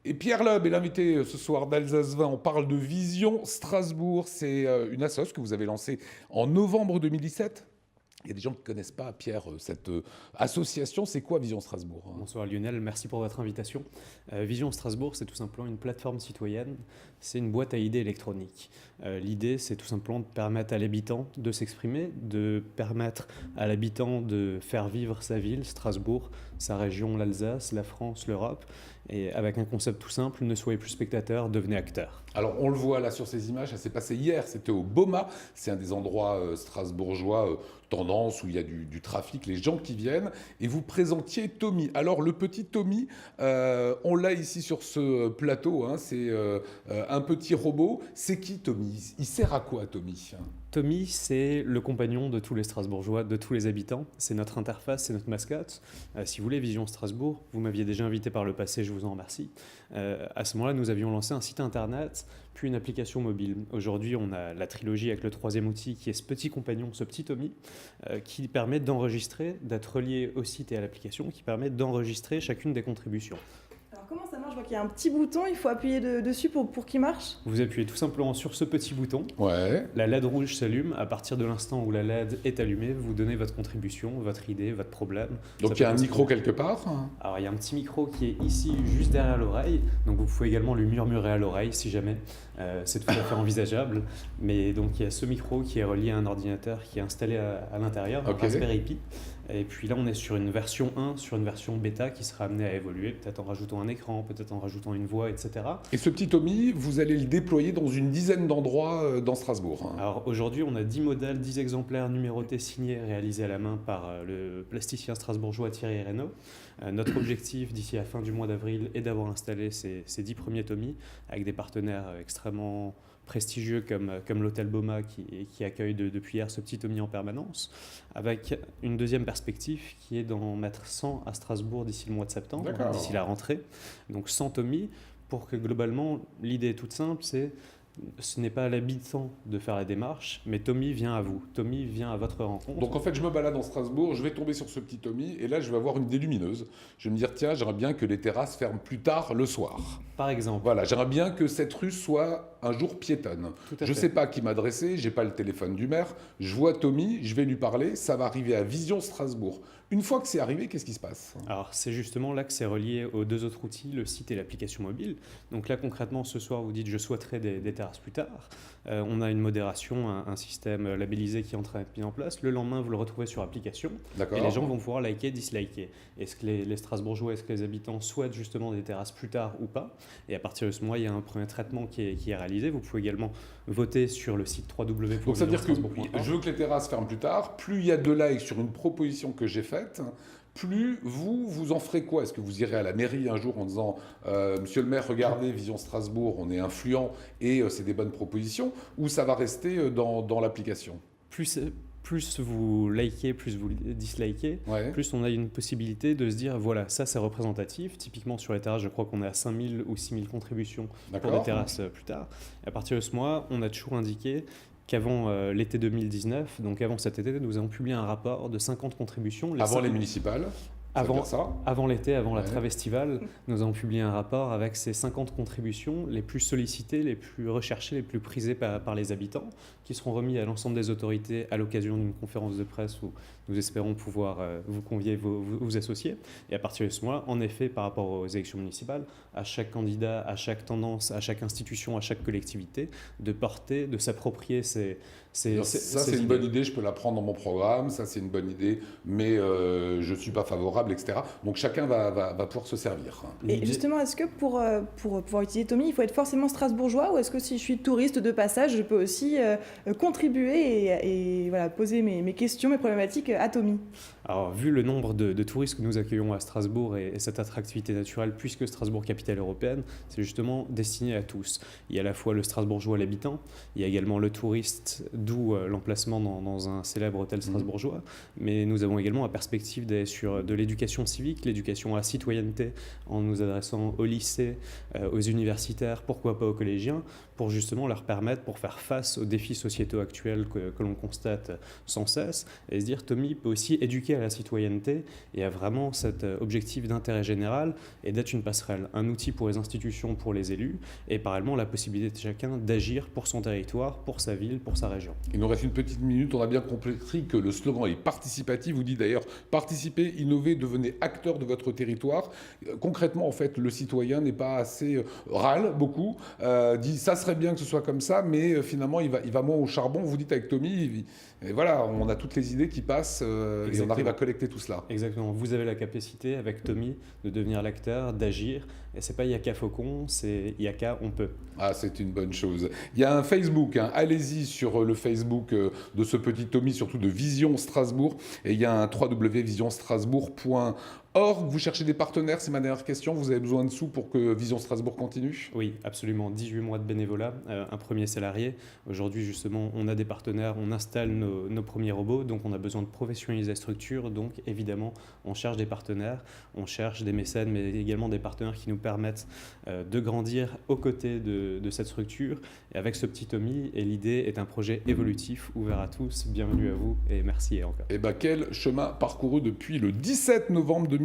Et Pierre Loeb est l'invité ce soir d'Alsace 20. On parle de Vision Strasbourg. C'est une assoce que vous avez lancée en novembre 2017. Il y a des gens qui ne connaissent pas, Pierre, cette association. C'est quoi Vision Strasbourg? Bonsoir Lionel, merci pour votre invitation. Vision Strasbourg, c'est tout simplement une plateforme citoyenne, c'est une boîte à idées électronique. L'idée, c'est tout simplement de permettre à l'habitant de s'exprimer, de permettre à l'habitant de faire vivre sa ville, Strasbourg, sa région, l'Alsace, la France, l'Europe. Et avec un concept tout simple, ne soyez plus spectateur, devenez acteur. Alors on le voit là sur ces images, ça s'est passé hier, c'était au Boma, c'est un des endroits strasbourgeois tendance où il y a du trafic, les gens qui viennent, et vous présentiez Tommy. Alors le petit Tommy, on l'a ici sur ce plateau, hein, c'est un petit robot. C'est qui Tommy? Il sert à quoi Tommy? Tommy, c'est le compagnon de tous les Strasbourgeois, de tous les habitants. C'est notre interface, c'est notre mascotte. Si vous voulez, Vision Strasbourg, vous m'aviez déjà invité par le passé, je vous en remercie. À ce moment-là, nous avions lancé un site internet, puis une application mobile. Aujourd'hui, on a la trilogie avec le troisième outil qui est ce petit compagnon, ce petit Tommy, qui permet d'enregistrer, d'être relié au site et à l'application, qui permet d'enregistrer chacune des contributions. Alors comment ça marche? Je vois qu'il y a un petit bouton, il faut appuyer dessus pour qu'il marche. Vous appuyez tout simplement sur ce petit bouton. Ouais. La LED rouge s'allume. À partir de l'instant où la LED est allumée, vous donnez votre contribution, votre idée, votre problème. Donc il y a un micro quelque part? Alors il y a un petit micro qui est ici, juste derrière l'oreille. Donc vous pouvez également lui murmurer à l'oreille si jamais. C'est tout à fait envisageable. Mais donc il y a ce micro qui est relié à un ordinateur qui est installé à l'intérieur, un Raspberry Pi. Et puis là, on est sur une version 1, sur une version bêta qui sera amenée à évoluer, peut-être en rajoutant un écran, peut-être en rajoutant une voix, etc. Et ce petit Tommy, vous allez le déployer dans une dizaine d'endroits dans Strasbourg. Alors aujourd'hui, on a 10 modèles, 10 exemplaires numérotés, signés, réalisés à la main par le plasticien strasbourgeois Thierry Reynaud. Notre objectif d'ici la fin du mois d'avril est d'avoir installé ces 10 premiers Tommy avec des partenaires extrêmement prestigieux comme l'hôtel Boma qui accueille depuis hier ce petit Tommy en permanence, avec une deuxième perspective qui est d'en mettre 100 à Strasbourg d'ici le mois de septembre, d'ici la rentrée. Donc 100 Tommy, pour que globalement, l'idée est toute simple, ce n'est pas à l'habitant de faire la démarche, mais Tommy vient à vous. Tommy vient à votre rencontre. Donc en fait, je me balade dans Strasbourg, je vais tomber sur ce petit Tommy, et là, je vais avoir une idée lumineuse. Je vais me dire, tiens, j'aimerais bien que les terrasses ferment plus tard le soir. Par exemple. Voilà, j'aimerais bien que cette rue soit un jour piétonne. Je ne sais pas à qui m'adresser, j'ai pas le téléphone du maire. Je vois Tommy, je vais lui parler, ça va arriver à Vision Strasbourg. Une fois que c'est arrivé, qu'est-ce qui se passe? Alors c'est justement là que c'est relié aux deux autres outils, le site et l'application mobile. Donc là concrètement, ce soir, vous dites je souhaiterais des terrasses plus tard. On a une modération, un système labellisé qui est en train d'être mis en place. Le lendemain, vous le retrouvez sur application. Et les gens vont pouvoir liker, disliker. Est-ce que les Strasbourgeois, est-ce que les habitants souhaitent justement des terrasses plus tard ou pas? Et à partir de ce mois, il y a un premier traitement qui est réalisé. Vous pouvez également voter sur le site www. Donc ça veut dire que je veux que les terrasses ferment plus tard. Plus il y a de likes sur une proposition que j'ai faite, plus vous en ferez quoi? Est-ce que vous irez à la mairie un jour en disant Monsieur le maire, regardez, Vision Strasbourg, on est influent et c'est des bonnes propositions, ou ça va rester dans l'application? Plus vous likez, plus vous dislikez, plus on a une possibilité de se dire, voilà, ça c'est représentatif. Typiquement sur les terrasses, je crois qu'on est à 5000 ou 6000 contributions pour des terrasses plus tard. Et à partir de ce mois, on a toujours indiqué qu'avant l'été 2019, donc avant cet été, nous avons publié un rapport de 50 contributions. Avant les municipales? Avant l'été, avant la trêve estivale, nous avons publié un rapport avec ces 50 contributions les plus sollicitées, les plus recherchées, les plus prisées par les habitants, qui seront remis à l'ensemble des autorités à l'occasion d'une conférence de presse où nous espérons pouvoir vous convier, vous associer. Et à partir de ce mois, en effet, par rapport aux élections municipales, à chaque candidat, à chaque tendance, à chaque institution, à chaque collectivité, de porter, de s'approprier ces une bonne idée, je peux la prendre dans mon programme, ça c'est une bonne idée, mais je ne suis pas favorable, etc. Donc chacun va pouvoir se servir. Et justement, est-ce que pour pouvoir utiliser Tommy, il faut être forcément strasbourgeois, ou est-ce que si je suis touriste de passage, je peux aussi contribuer et voilà, poser mes questions, mes problématiques à Tommy? Alors, vu le nombre de touristes que nous accueillons à Strasbourg et cette attractivité naturelle, puisque Strasbourg, capitale européenne, c'est justement destiné à tous. Il y a à la fois le Strasbourgeois, l'habitant, il y a également le touriste, d'où l'emplacement dans un célèbre hôtel strasbourgeois, mais nous avons également la perspective d'aller sur de l'éducation civique, l'éducation à la citoyenneté, en nous adressant aux lycées, aux universitaires, pourquoi pas aux collégiens, pour justement leur permettre, pour faire face aux défis sociétaux actuels que l'on constate sans cesse, et se dire, Tommy, Tommy peut aussi éduquer à la citoyenneté et à vraiment cet objectif d'intérêt général et d'être une passerelle, un outil pour les institutions, pour les élus, et parallèlement la possibilité de chacun d'agir pour son territoire, pour sa ville, pour sa région. Il nous reste une petite minute. On a bien compris que le slogan est participatif. Vous dites d'ailleurs participez, innovez, devenez acteur de votre territoire. Concrètement, en fait, le citoyen n'est pas assez râle beaucoup, dit ça serait bien que ce soit comme ça, mais finalement il va moins au charbon. Vous dites avec Tommy, et voilà, on a toutes les idées qui passent et on arrive à collecter tout cela. Exactement. Vous avez la capacité avec Tommy de devenir l'acteur, d'agir. Et c'est pas Yaka Faucon, c'est Yaka on peut. Ah, c'est une bonne chose. Il y a un Facebook, hein. Allez-y sur le Facebook de ce petit Tommy, surtout de Vision Strasbourg. Et il y a un www.visionstrasbourg.org. Vous cherchez des partenaires, c'est ma dernière question. Vous avez besoin de sous pour que Vision Strasbourg continue? Oui, absolument. 18 mois de bénévolat, un premier salarié. Aujourd'hui, justement, on a des partenaires, on installe nos premiers robots, donc on a besoin de professionnaliser la structure. Donc, évidemment, on cherche des partenaires, on cherche des mécènes, mais également des partenaires qui nous permettent de grandir aux côtés de cette structure. Et avec ce petit Tommy, et l'idée est un projet évolutif, ouvert à tous. Bienvenue à vous et merci et encore. Eh bien, quel chemin parcouru depuis le 17 novembre 2017.